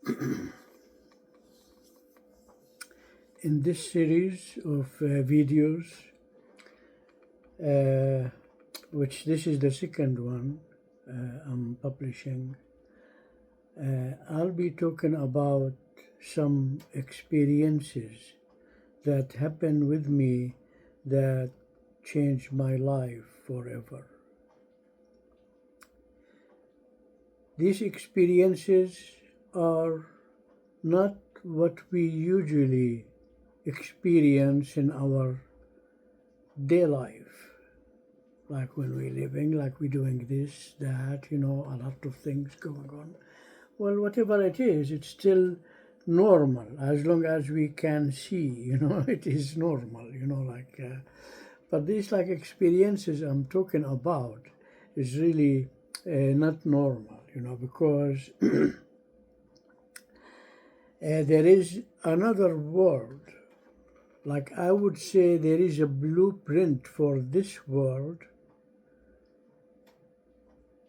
In this series of videos, which this is the second one I'm publishing, I'll be talking about some experiences that happened with me that changed my life forever. These experiences are not what we usually experience in our day life, like when we're living, like we're doing this, that, a lot of things going on. Well, whatever it is, it's still normal as long as we can see, it is normal, but these like experiences I'm talking about is really not normal, because there is another world. Like I would say, there is a blueprint for this world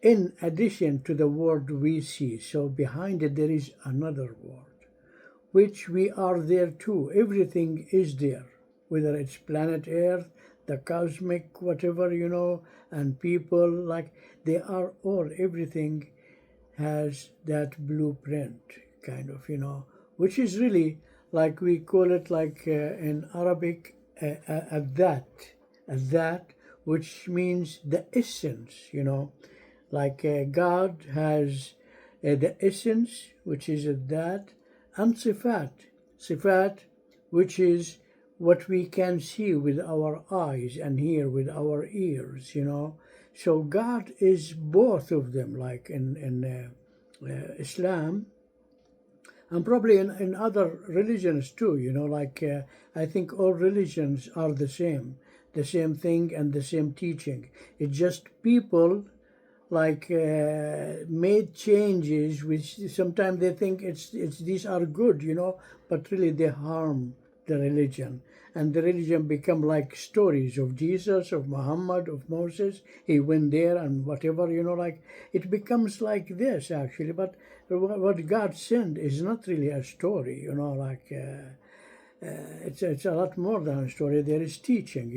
in addition to the world we see. So behind it, there is another world, which we are there too. Everything is there, whether it's planet Earth, the cosmic, whatever, and people, like they are all, everything has that blueprint, kind of, which is really, like we call it, like in Arabic, that, which means the essence, like God has the essence, which is that, and sifat, which is what we can see with our eyes and hear with our ears, So God is both of them, like in Islam, and probably in other religions too, like I think all religions are the same thing and the same teaching. It's just people like made changes, which sometimes they think it's these are good, but really they harm the religion. And the religion become like stories of Jesus, of Muhammad, of Moses. He went there and whatever, like it becomes like this actually. But what God sent is not really a story, like it's a lot more than a story. There is teaching,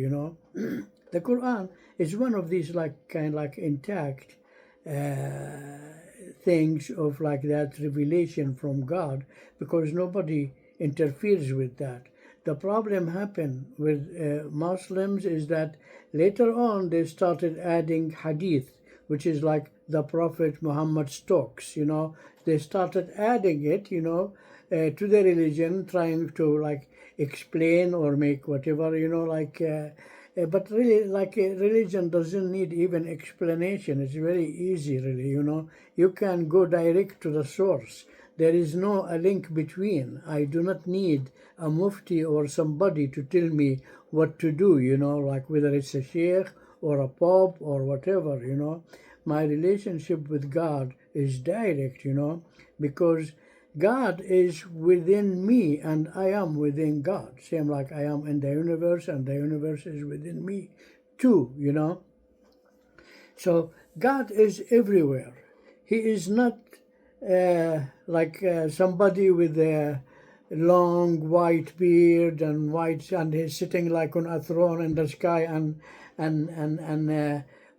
The Quran is one of these like kind of like intact things of like that revelation from God, because nobody interferes with that. The problem happened with Muslims is that later on they started adding hadith, which is like the Prophet Muhammad's talks, They started adding it, to the religion, trying to like explain or make whatever, but really, like religion doesn't need even explanation. It's very easy, really, You can go direct to the source. There is no a link between. I do not need a mufti or somebody to tell me what to do, like whether it's a sheikh or a pope or whatever, My relationship with God is direct, because God is within me and I am within God. Same like I am in the universe and the universe is within me too, So God is everywhere. He is not like somebody with a long white beard and white, and he's sitting like on a throne in the sky and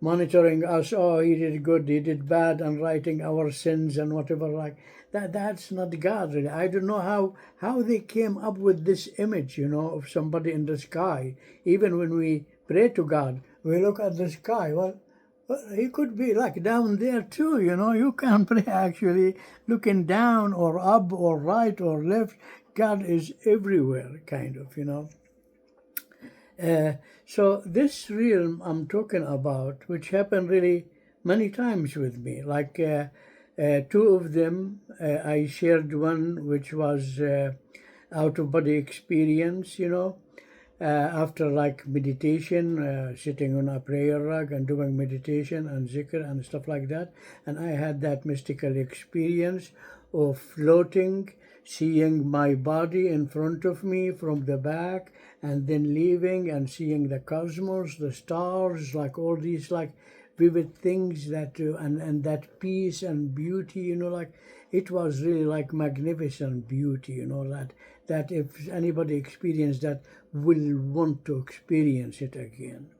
monitoring us. Oh, he did good, he did bad, and writing our sins and whatever like that. That's not God, really. I don't know how they came up with this image, of somebody in the sky. Even when we pray to God, we look at the sky. Well, he could be like down there too, You can pray actually looking down or up or right or left. God is everywhere, kind of, So this realm I'm talking about, which happened really many times with me, like two of them, I shared one which was out-of-body experience, after like meditation, sitting on a prayer rug and doing meditation and zikr and stuff like that. And I had that mystical experience of floating, seeing my body in front of me from the back, and then leaving and seeing the cosmos, the stars, like all these like vivid things that and that peace and beauty, like it was really like magnificent beauty, that if anybody experienced that will want to experience it again.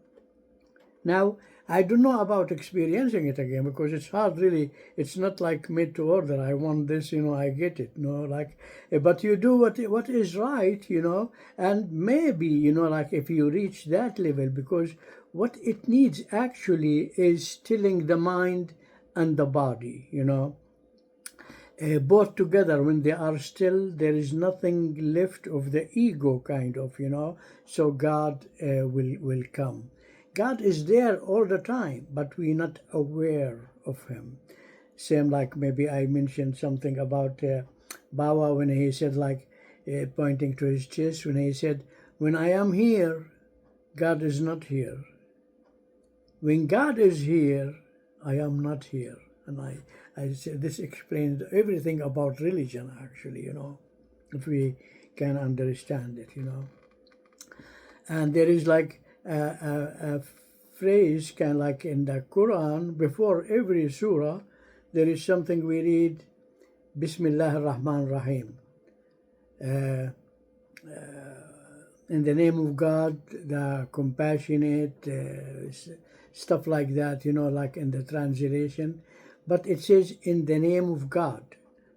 Now, I don't know about experiencing it again because it's hard really. It's not like made to order. I want this, I get it. Like, but you do what is right, and maybe, like if you reach that level, because what it needs actually is stilling the mind and the body, both together. When they are still, there is nothing left of the ego, kind of, so God will come. God is there all the time, but we're not aware of him. Same like maybe I mentioned something about Bawa when he said, like, pointing to his chest, when he said, when I am here, God is not here. When God is here, I am not here. And I said this explains everything about religion, actually, if we can understand it, And there is like a phrase, kind of like in the Quran, before every surah, there is something we read, Bismillah ar-Rahman ar-Rahim. In the name of God, the compassionate, stuff like that, like in the translation. But it says in the name of God.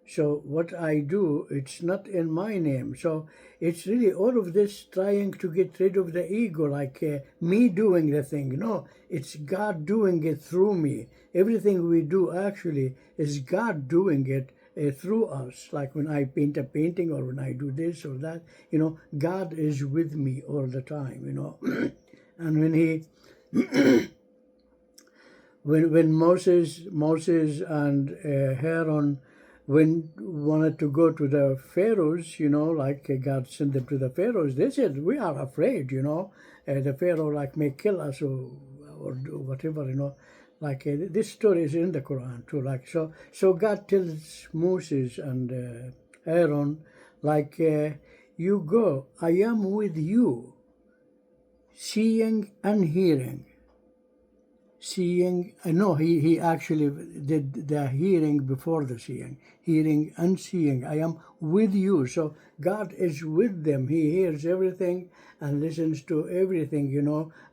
So what I do, it's not in my name. So it's really all of this trying to get rid of the ego, like me doing the thing. No, it's God doing it through me. Everything we do actually is God doing it through us. Like when I paint a painting or when I do this or that, God is with me all the time, And when he when Moses and Aaron wanted to go to the pharaohs, like God sent them to the pharaohs, they said, we are afraid, the pharaoh like may kill us or do whatever, like this story is in the Quran too, like so God tells Moses and Aaron, like, you go, I am with you, seeing and hearing. Seeing, no, he actually did the hearing before the seeing. Hearing and seeing, I am with you. So God is with them. He hears everything and listens to everything,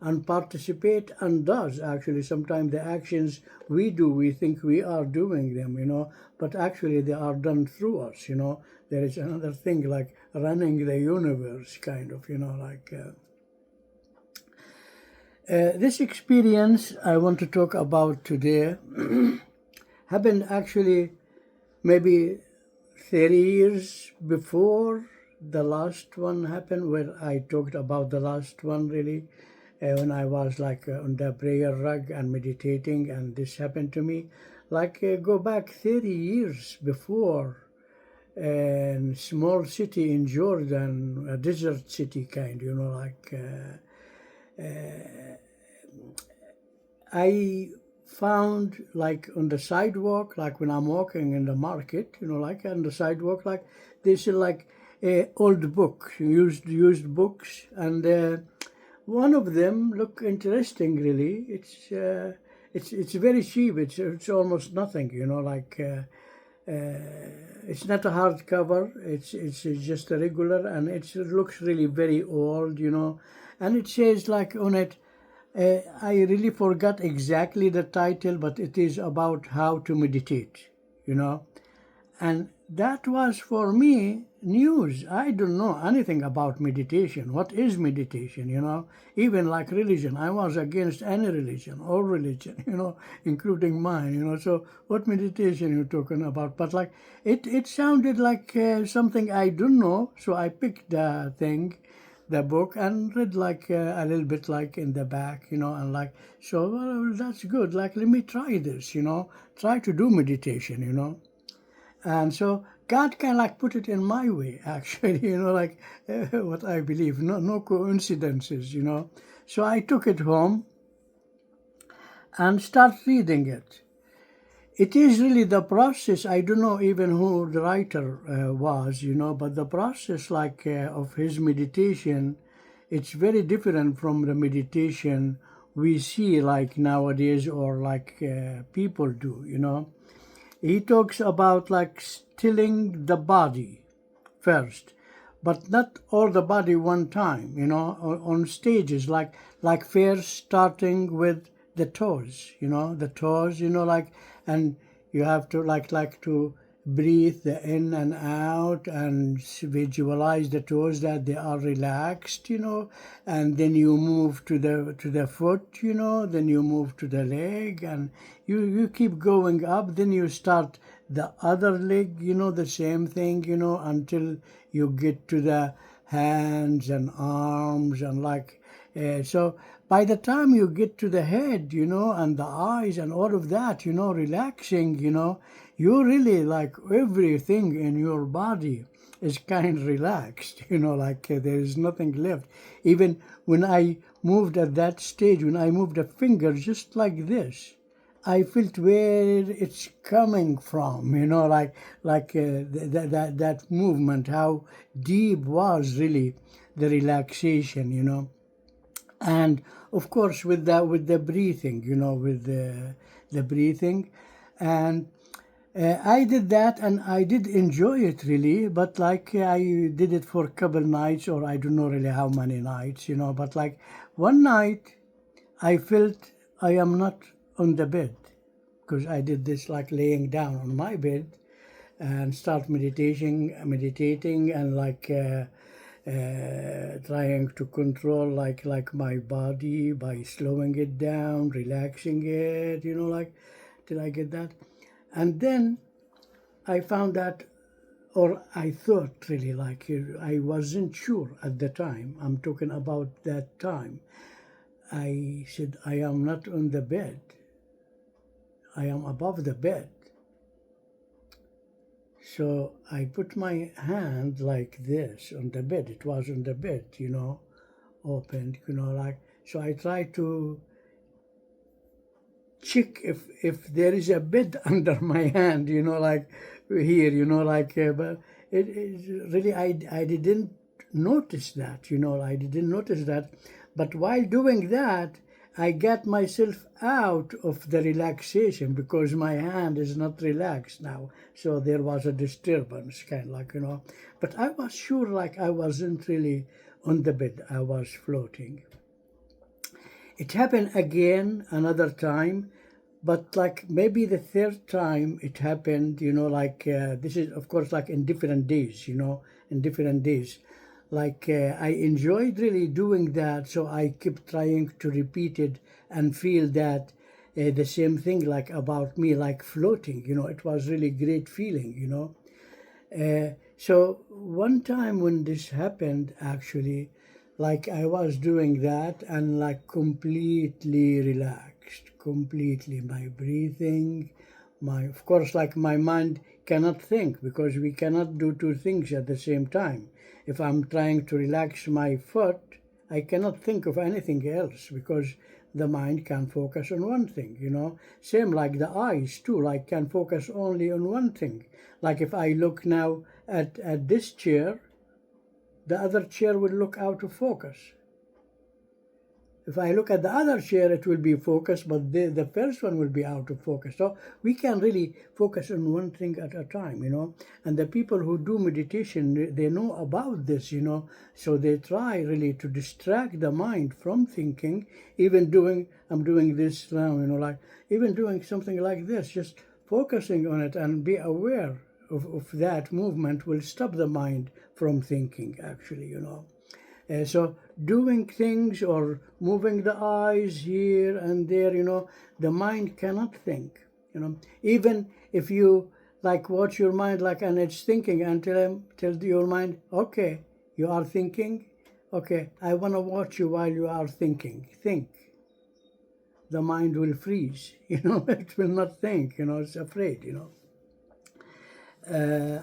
and participate and does actually. Sometimes the actions we do, we think we are doing them, but actually they are done through us, There is another thing like running the universe, kind of, like... This experience I want to talk about today happened actually maybe 30 years before the last one happened, where I talked about the last one really, when I was like on the prayer rug and meditating, and this happened to me. Like go back 30 years before, in small city in Jordan, a desert city kind, like... I found like on the sidewalk, like when I'm walking in the market, like on the sidewalk, like there's like old books, used books, and one of them look interesting really. It's very cheap. It's almost nothing, like. It's not a hardcover. It's just a regular, and it looks really very old, and it says like on it, I really forgot exactly the title, but it is about how to meditate, and that was for me news. I don't know anything about meditation. What is meditation, Even like religion, I was against any religion, all religion, including mine, So what meditation you talking about? But like it sounded like something I don't know, so I picked the book and read like a little bit like in the back, and like, so well, that's good. Like, let me try this, try to do meditation, And so God can like put it in my way, actually, like what I believe, no coincidences, So I took it home and start reading it. It is really the process. I don't know even who the writer was, but the process like of his meditation, it's very different from the meditation we see like nowadays, or like people do, you know. He talks about like stilling the body first, but not all the body one time, you know, on stages, like first starting with the toes, you know, the toes, you know, like, and you have to like to breathe the in and out and visualize the toes that they are relaxed, you know, and then you move to the foot, you know, then you move to the leg, and you keep going up, then you start the other leg, you know, the same thing, you know, until you get to the hands and arms, and like so by the time you get to the head, you know, and the eyes and all of that, you know, relaxing, you know, you really like everything in your body is kind of relaxed, you know, like there is nothing left. Even when I moved at that stage, when I moved a finger just like this, I felt where it's coming from, you know, that movement, how deep was really the relaxation, you know. And of course with the breathing, you know, with the breathing. And I did that, and I did enjoy it really, but like I did it for a couple nights, or I don't know really how many nights, you know. But like one night I felt I am not on the bed, because I did this like laying down on my bed and start meditating, and like trying to control like my body by slowing it down, relaxing it, you know, like till I get that. And then I found that, or I thought really, like I wasn't sure at the time. I'm talking about that time. I said, I am not on the bed. I am above the bed. So I put my hand like this on the bed. It was on the bed, you know, opened, you know, like. So I tried to check if there is a bed under my hand, you know, like here, you know, like. But it really, I didn't notice that, you know, I didn't notice that. But while doing that, I got myself out of the relaxation, because my hand is not relaxed now. So there was a disturbance, kind of like, you know. But I was sure like I wasn't really on the bed, I was floating. It happened again another time, but like maybe the third time it happened, you know, like this is of course like in different days, you know, in different days. Like I enjoyed really doing that, so I kept trying to repeat it and feel that the same thing like about me, like floating, you know. It was really great feeling, you know. So one time when this happened, actually, like I was doing that and like completely relaxed, completely my breathing, my, of course, like my mind cannot think, because we cannot do two things at the same time. If I'm trying to relax my foot, I cannot think of anything else, because the mind can focus on one thing, you know. Same like the eyes too, like can focus only on one thing. Like if I look now at this chair, the other chair will look out of focus. If I look at the other chair, it will be focused, but the first one will be out of focus. So we can really focus on one thing at a time, you know. And the people who do meditation, they know about this, you know. So they try really to distract the mind from thinking, even doing, I'm doing this now, you know, like even doing something like this, just focusing on it and be aware of that movement will stop the mind from thinking, actually, you know. So doing things or moving the eyes here and there, you know, the mind cannot think, you know. Even if you like watch your mind like and it's thinking, and tell your mind, okay, you are thinking, okay, I want to watch you while you are thinking. Think. The mind will freeze, you know, it will not think, you know, it's afraid, you know.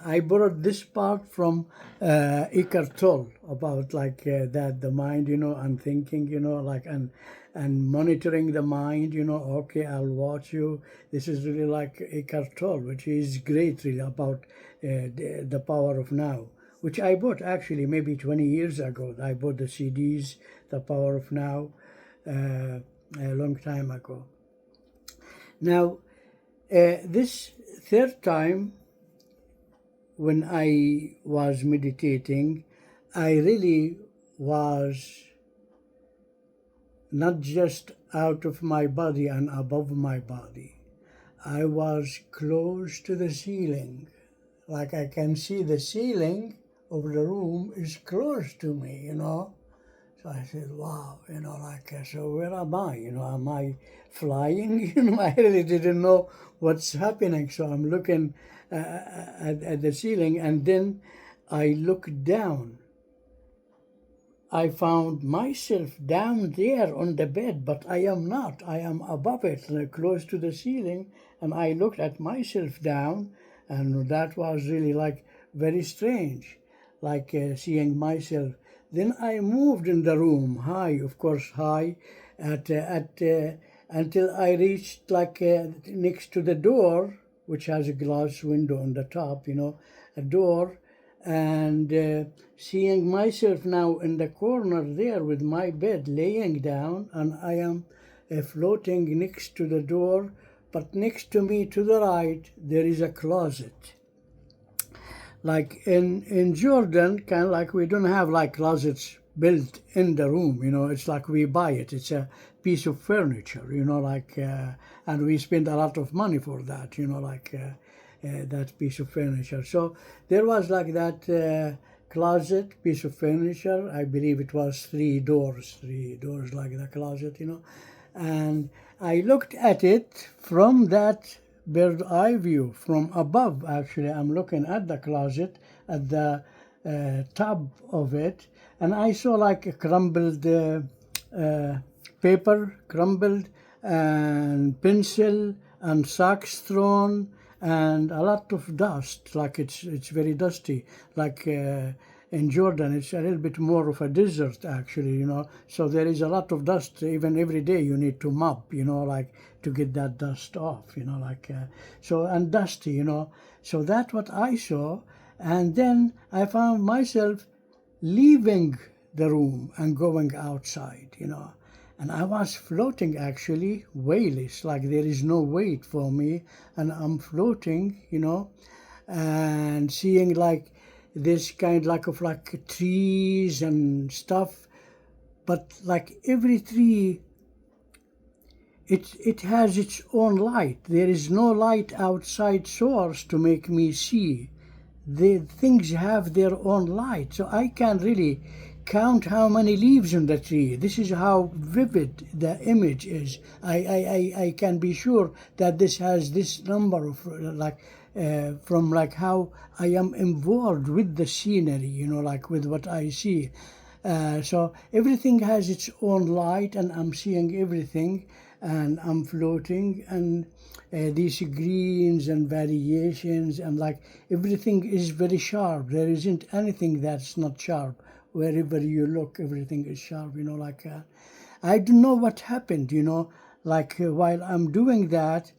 I borrowed this part from Eckhart Tolle about like that the mind, you know, and thinking, you know, like and monitoring the mind, you know. Okay, I'll watch you. This is really like Eckhart Tolle, which is great, really, about the power of now, which I bought actually maybe 20 years ago. I bought the CDs, The Power of Now. a long time ago. Now, this third time when I was meditating, I really was not just out of my body and above my body. I was close to the ceiling. Like I can see the ceiling of the room is close to me, you know. So I said, wow, so where am I? Am I flying? I really didn't know what's happening. So I'm looking at the ceiling, and then I looked down. I found myself down there on the bed, but I am not. I am above it, close to the ceiling, and I looked at myself down, and that was really like very strange, like seeing myself. Then I moved in the room, high, of course, high, until I reached like next to the door, which has a glass window on the top, a door, and seeing myself now in the corner there with my bed laying down, and I am floating next to the door, but next to me to the right there is a closet. Like in Jordan, kind of like we don't have like closets built in the room, it's like we buy it. It's a piece of furniture, and we spend a lot of money for that, that piece of furniture. So there was like that closet piece of furniture. I believe it was three doors like the closet, and I looked at it from that bird eye view from above. Actually, I'm looking at the closet at the top of it, and I saw like a crumbled paper, crumbled, and pencil and socks thrown, and a lot of dust. Like it's very dusty. Like in Jordan, it's a little bit more of a desert, actually, So there is a lot of dust. Even every day, you need to mop, like to get that dust off, so, and dusty, So that's what I saw, and then I found myself leaving the room and going outside, And I was floating actually weightless, like there is no weight for me, and I'm floating, and seeing like this kind like of like trees and stuff, but like every tree, it has its own light. There is no light outside source to make me see. The things have their own light, so I can really count how many leaves on the tree. This is how vivid the image is. I can be sure that this has this number of from like how I am involved with the scenery, like with what I see. So everything has its own light, and I'm seeing everything, and I'm floating, and these greens and variations, and like everything is very sharp. There isn't anything that's not sharp. Wherever you look, everything is sharp, I don't know what happened, while I'm doing that,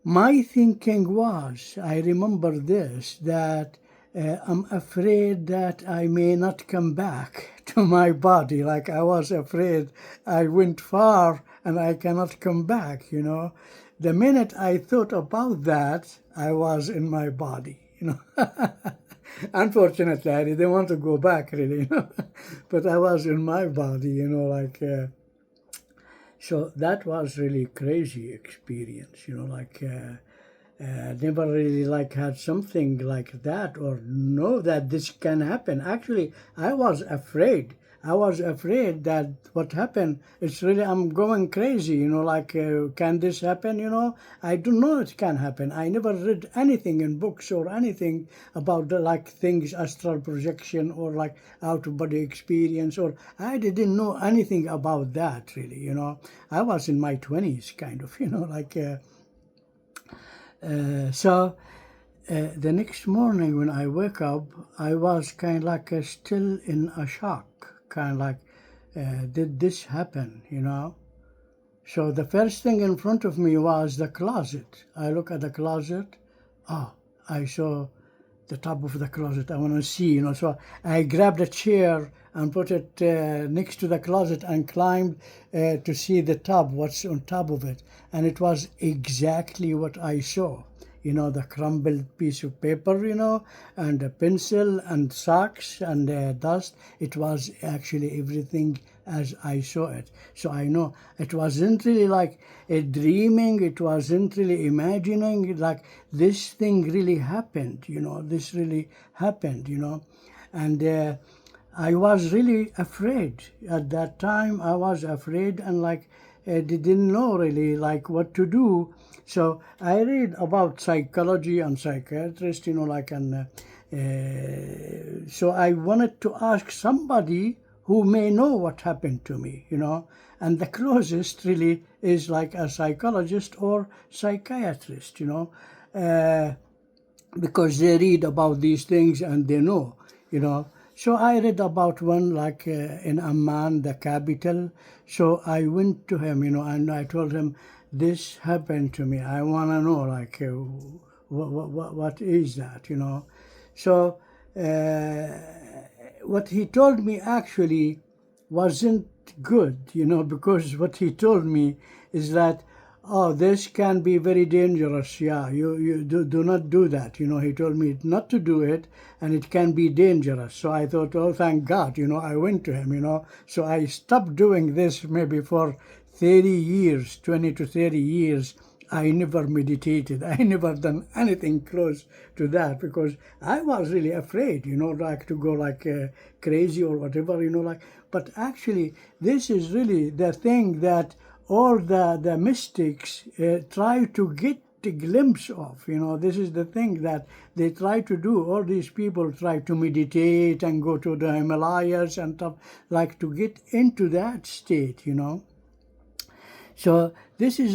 my thinking was, I remember this, that I'm afraid that I may not come back to my body. Like I was afraid I went far and I cannot come back, The minute I thought about that, I was in my body, Unfortunately, I didn't want to go back, really, But I was in my body, so that was really crazy experience, never really like had something like that or know that this can happen. Actually, I was afraid. I was afraid that what happened, it's really, I'm going crazy, can this happen, I don't know it can happen. I never read anything in books or anything about the like things, astral projection or like out-of-body experience, or I didn't know anything about that really, I was in my 20s kind of, so the next morning when I woke up, I was kind of like still in a shock, kind of like, did this happen, So the first thing in front of me was the closet. I look at the closet. Oh, I saw the top of the closet. I want to see, So I grabbed a chair and put it next to the closet and climbed to see the top, what's on top of it. And it was exactly what I saw. The crumbled piece of paper, and a pencil and socks and dust. It was actually everything as I saw it. So I know it wasn't really like a dreaming, it wasn't really imagining, like this thing really happened, this really happened, And I was really afraid. At that time, I was afraid and like didn't know really like what to do. So I read about psychology and psychiatrists, so I wanted to ask somebody who may know what happened to me, and the closest really is like a psychologist or psychiatrist, because they read about these things and they know, So I read about one like in Amman, the capital. So I went to him, and I told him, this happened to me. I want to know, like, what is that, So what he told me actually wasn't good, because what he told me is that, oh, this can be very dangerous. Yeah, you do not do that. He told me not to do it, and it can be dangerous. So I thought, oh, thank God, I went to him, So I stopped doing this maybe for 30 years, 20 to 30 years. I never meditated. I never done anything close to that because I was really afraid, like to go like crazy or whatever, like. But actually, this is really the thing that all the mystics try to get a glimpse of. This is the thing that they try to do. All these people try to meditate and go to the Himalayas and stuff, like to get into that state, So this is